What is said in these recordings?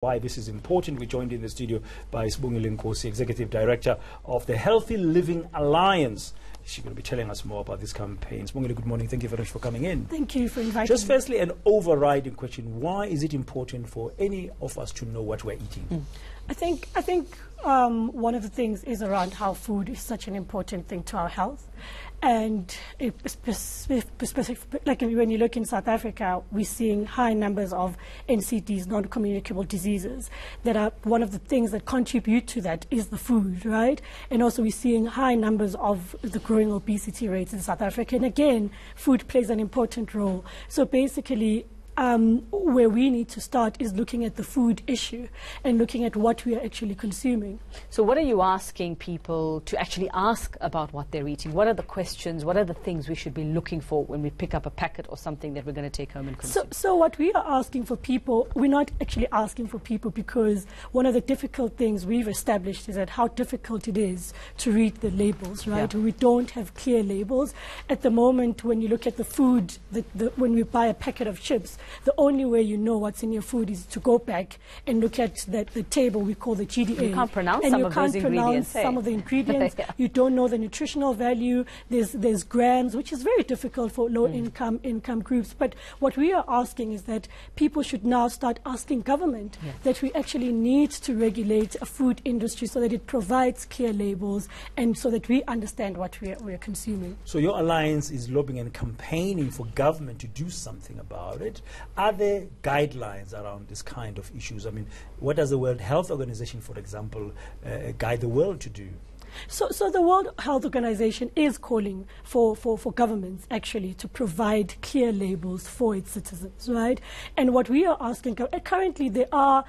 Why this is important. We're joined in the studio by Sibongile Nkosi, Executive Director of the Healthy Living Alliance. She's going to be telling us more about this campaign. Sibongile, good morning. Thank you very much for coming in. Thank you for inviting me. Just firstly, an overriding question. Why is it important for any of us to know what we're eating? I think one of the things is around how food is such an important thing to our health. And like when you look in South Africa, we're seeing high numbers of NCDs, non-communicable diseases, that are one of the things that contribute to that is the food, right? And also we're seeing high numbers of the growing obesity rates in South Africa. And again, food plays an important role. So basically, where we need to start is looking at the food issue and looking at what we are actually consuming. So what are you asking people to actually ask about what they're eating? What are the questions? What are the things we should be looking for when we pick up a packet or something that we're going to take home and consume? So what we are asking for people, we're not actually asking for people because one of the difficult things we've established is that how difficult it is to read the labels, right? Yeah. We don't have clear labels. At the moment, when you look at the food, when we buy a packet of chips, the only way you know what's in your food is to go back and look at the table we call the GDA. You can't pronounce and some you of can't those pronounce ingredients. Some of the ingredients. Yeah. You don't know the nutritional value. There's grams, which is very difficult for low-income groups. But what we are asking is that people should now start asking government that we actually need to regulate a food industry so that it provides clear labels and so that we understand what we are consuming. So your alliance is lobbying and campaigning for government to do something about it. Are there guidelines around this kind of issues? I mean, what does the World Health Organization, for example, guide the world to do? So the World Health Organization is calling for governments actually to provide clear labels for its citizens, right? And what we are asking, currently there are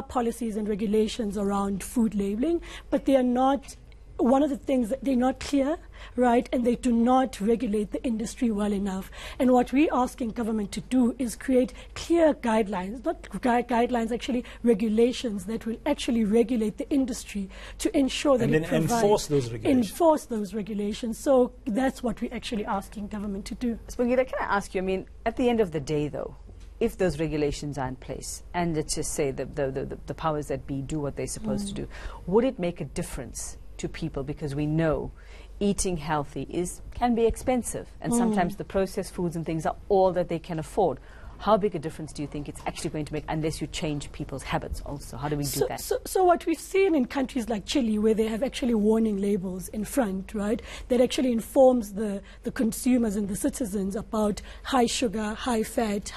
policies and regulations around food labeling, but they are not. One of the things that they're not clear, right, and they do not regulate the industry well enough. And what we're asking government to do is create clear guidelines, not guidelines, actually regulations that will actually regulate the industry to ensure that and then enforce those regulations. Enforce those regulations. So that's what we're actually asking government to do. Sibongile, can I ask you, I mean, at the end of the day, though, if those regulations are in place, and let's just say the powers that be do what they're supposed to do, would it make a difference to people? Because we know eating healthy can be expensive, and sometimes the processed foods and things are all that they can afford. How big a difference do you think it's actually going to make unless you change people's habits also? How do we do that? So what we've seen in countries like Chile, where they have actually warning labels in front, right, that actually informs the consumers and the citizens about high sugar, high fat,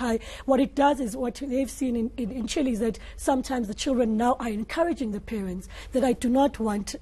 what it does is, what they've seen in Chile is that sometimes the children now are encouraging the parents that I do not want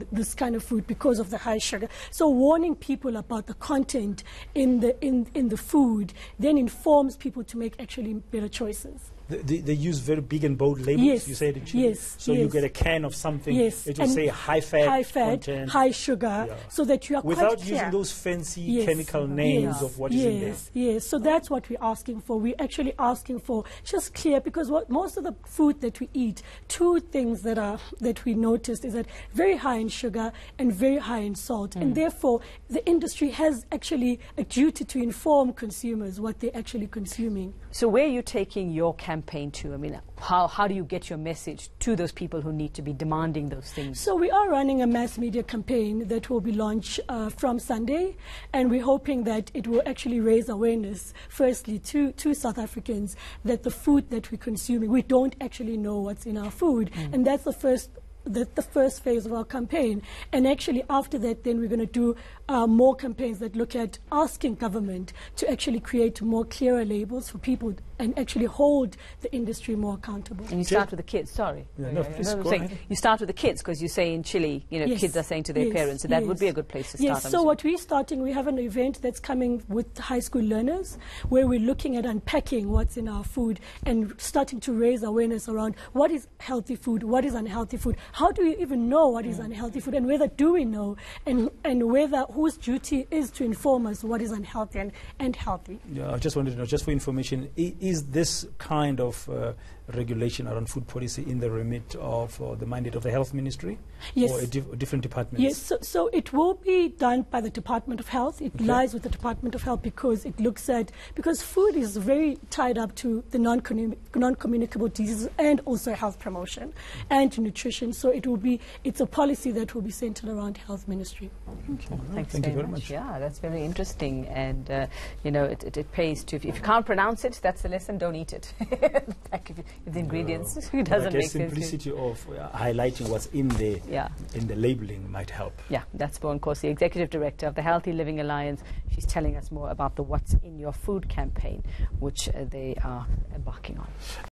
this kind of food because of the high sugar. So warning people about the content in the food then informs people to make actually better choices. They use very big and bold labels, yes, you said in Chile? Yes. So you get a can of something, it will say high fat, content, high sugar, so that you are without quite using those fancy chemical names of what is in there. Yes, so that's what we're asking for. We're actually asking for just clear, because most of the food that we eat, two things that we noticed is that very high in sugar and very high in salt, and therefore the industry has actually a duty to inform consumers what they're actually consuming. So where are you taking your campaign to? I mean, how do you get your message to those people who need to be demanding those things? So we are running a mass media campaign that will be launched from Sunday, and we're hoping that it will actually raise awareness, firstly, to South Africans, that the food that we're consuming, we don't actually know what's in our food, and that's the first phase of our campaign. And actually after that, then we're going to do more campaigns that look at asking government to actually create more clearer labels for people and actually hold the industry more accountable. And you start with the kids, sorry. Yeah, no, please go ahead. You start with the kids, because you say in Chile, you know, kids are saying to their parents, so that would be a good place to start. Yes, so what we're starting, we have an event that's coming with high school learners, where we're looking at unpacking what's in our food and starting to raise awareness around what is healthy food, what is unhealthy food, how do we even know what is unhealthy food, and whether do we know, and whether whose duty is to inform us what is unhealthy and healthy. Yeah, I just wanted to know, just for information, is this kind of regulation around food policy in the remit of the mandate of the Health Ministry? Yes. Or different departments? Yes, so it will be done by the Department of Health. It lies with the Department of Health because it looks at, because food is very tied up to the non-communicable diseases and also health promotion and nutrition. So it's a policy that will be centered around Health Ministry. Okay. Thanks Thank you very much. Yeah, that's very interesting. And, it pays to, if you can't pronounce it, that's the lesson, don't eat it. Like if the ingredients, it doesn't make sense. Simplicity of highlighting what's in the labeling might help. Yeah, that's Bowen Corsi, Executive Director of the Healthy Living Alliance. She's telling us more about the What's in Your Food campaign, which they are embarking on.